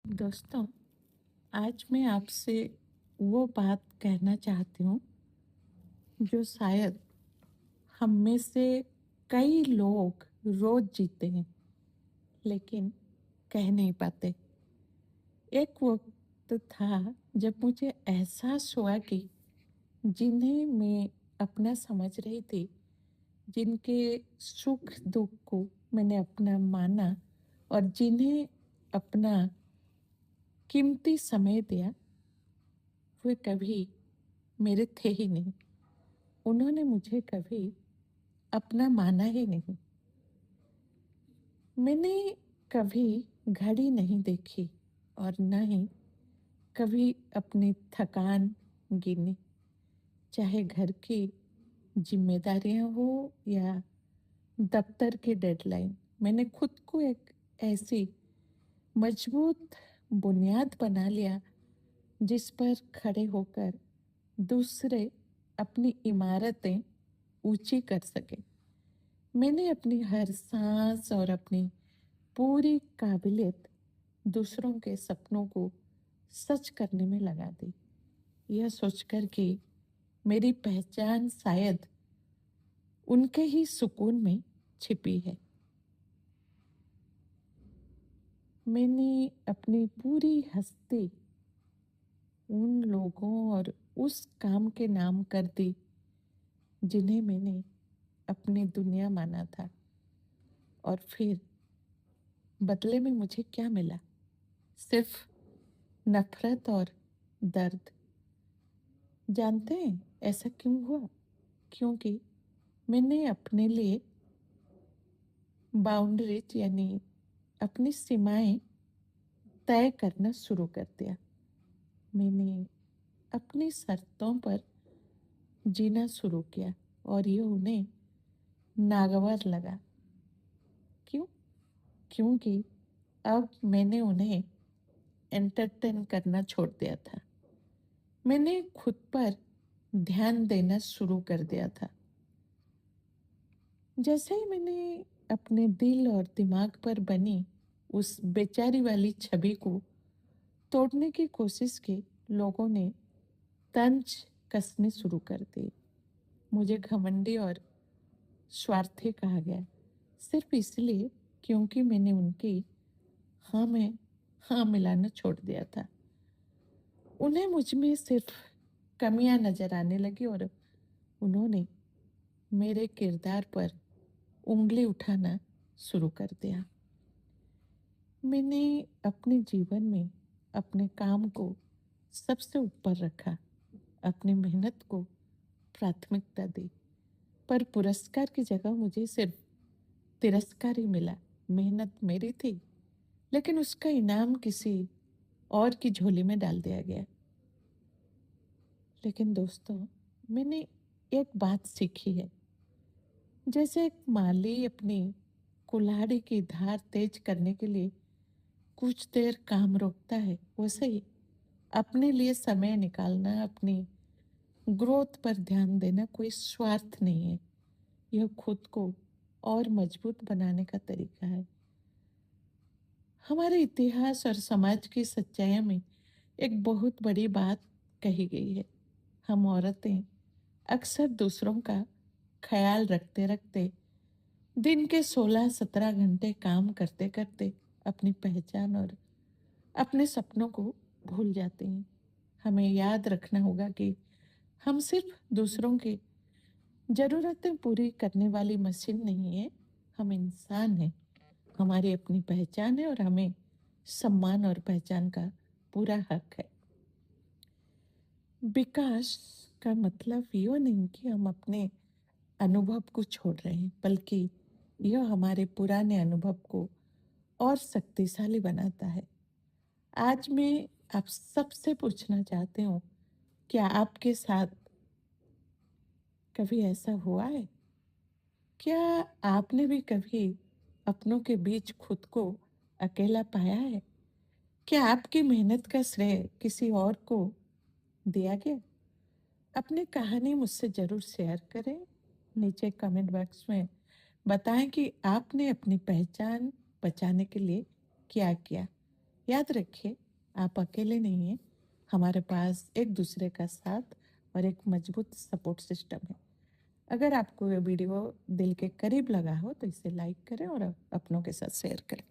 दोस्तों, आज मैं आपसे वो बात कहना चाहती हूँ जो शायद हम में से कई लोग रोज जीते हैं, लेकिन कह नहीं पाते। एक वक्त था जब मुझे एहसास हुआ कि जिन्हें मैं अपना समझ रही थी, जिनके सुख दुख को मैंने अपना माना और जिन्हें अपना कीमती समय दिया, वे कभी मेरे थे ही नहीं। उन्होंने मुझे कभी अपना माना ही नहीं। मैंने कभी घड़ी नहीं देखी और न ही कभी अपनी थकान गिनी, चाहे घर की जिम्मेदारियां हो या दफ्तर की डेडलाइन। मैंने खुद को एक ऐसी मजबूत बुनियाद बना लिया जिस पर खड़े होकर दूसरे अपनी इमारतें ऊंची कर सके। मैंने अपनी हर सांस और अपनी पूरी काबिलियत दूसरों के सपनों को सच करने में लगा दी, यह सोचकर कि मेरी पहचान शायद उनके ही सुकून में छिपी है। मैंने अपनी पूरी हस्ती उन लोगों और उस काम के नाम कर दी जिन्हें मैंने अपनी दुनिया माना था। और फिर बदले में मुझे क्या मिला? सिर्फ नफरत और दर्द। जानते हैं ऐसा क्यों हुआ? क्योंकि मैंने अपने लिए बाउंड्रीज यानी अपनी सीमाएं तय करना शुरू कर दिया। मैंने अपनी शर्तों पर जीना शुरू किया और ये उन्हें नागवार लगा। क्यों? क्योंकि अब मैंने उन्हें एंटरटेन करना छोड़ दिया था। मैंने खुद पर ध्यान देना शुरू कर दिया था। जैसे ही मैंने अपने दिल और दिमाग पर बनी उस बेचारी वाली छवि को तोड़ने की कोशिश की, लोगों ने तंज कसने शुरू कर दी। मुझे घमंडी और स्वार्थी कहा गया, सिर्फ इसलिए क्योंकि मैंने उनकी हाँ में हाँ मिलाना छोड़ दिया था। उन्हें मुझ में सिर्फ कमियां नजर आने लगी और उन्होंने मेरे किरदार पर उंगली उठाना शुरू कर दिया। मैंने अपने जीवन में अपने काम को सबसे ऊपर रखा, अपनी मेहनत को प्राथमिकता दी, पर पुरस्कार की जगह मुझे सिर्फ तिरस्कार ही मिला। मेहनत मेरी थी, लेकिन उसका इनाम किसी और की झोली में डाल दिया गया। लेकिन दोस्तों, मैंने एक बात सीखी है। जैसे एक माली अपनी कुल्हाड़ी की धार तेज करने के लिए कुछ देर काम रोकता है, वैसे ही अपने लिए समय निकालना, अपनी ग्रोथ पर ध्यान देना कोई स्वार्थ नहीं है। यह खुद को और मजबूत बनाने का तरीका है। हमारे इतिहास और समाज की सच्चाइयों में एक बहुत बड़ी बात कही गई है। हम औरतें अक्सर दूसरों का ख्याल रखते रखते दिन के 16-17 घंटे काम करते करते अपनी पहचान और अपने सपनों को भूल जाते हैं। हमें याद रखना होगा कि हम सिर्फ दूसरों की ज़रूरतें पूरी करने वाली मशीन नहीं है, हम इंसान हैं। हमारी अपनी पहचान है और हमें सम्मान और पहचान का पूरा हक है। विकास का मतलब ये नहीं कि हम अपने अनुभव को छोड़ रहे हैं, बल्कि यह हमारे पुराने अनुभव को और शक्तिशाली बनाता है। आज मैं आप सबसे पूछना चाहती हूँ, क्या आपके साथ कभी ऐसा हुआ है? क्या आपने भी कभी अपनों के बीच खुद को अकेला पाया है? क्या आपकी मेहनत का श्रेय किसी और को दिया गया? अपनी कहानी मुझसे ज़रूर शेयर करें। नीचे कमेंट बॉक्स में बताएं कि आपने अपनी पहचान बचाने के लिए क्या किया। याद रखिए, आप अकेले नहीं हैं। हमारे पास एक दूसरे का साथ और एक मजबूत सपोर्ट सिस्टम है। अगर आपको ये वीडियो दिल के करीब लगा हो तो इसे लाइक करें और अपनों के साथ शेयर करें।